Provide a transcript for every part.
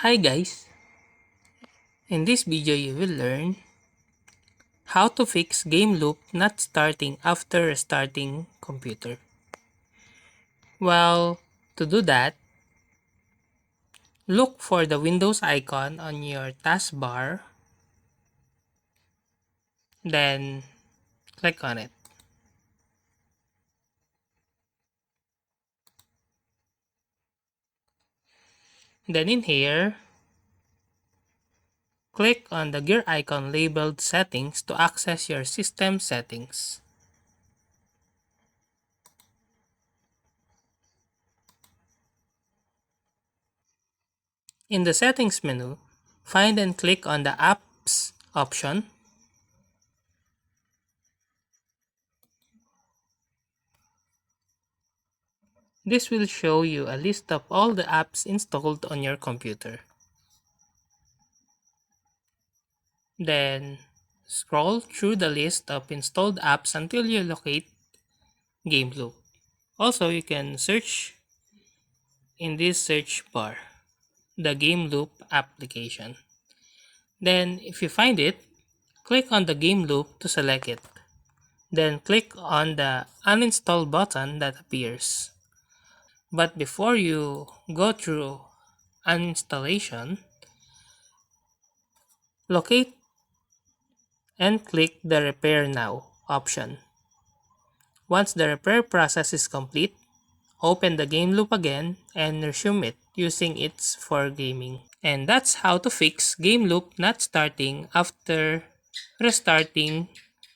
Hi guys, in this video you will learn how to fix game loop not starting after restarting computer. Well, to do that, look for the Windows icon on your taskbar, then click on it. Then in here, click on the gear icon labeled settings to access your system settings. In the settings menu, find and click on the apps option. This will show you a list of all the apps installed on your computer. Then scroll through the list of installed apps until you locate GameLoop. Also, you can search in this search bar the GameLoop application. Then, if you find it, click on the GameLoop to select it. Then click on the uninstall button that appears. But before you go through uninstallation, locate and click the Repair Now option. Once the repair process is complete, open the game loop again and resume it using its for gaming. And that's how to fix game loop not starting after restarting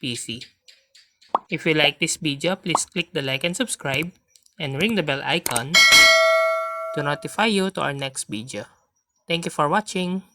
PC. If you like this video, please click the like and subscribe and ring the bell icon to notify you to our next video. Thank you for watching.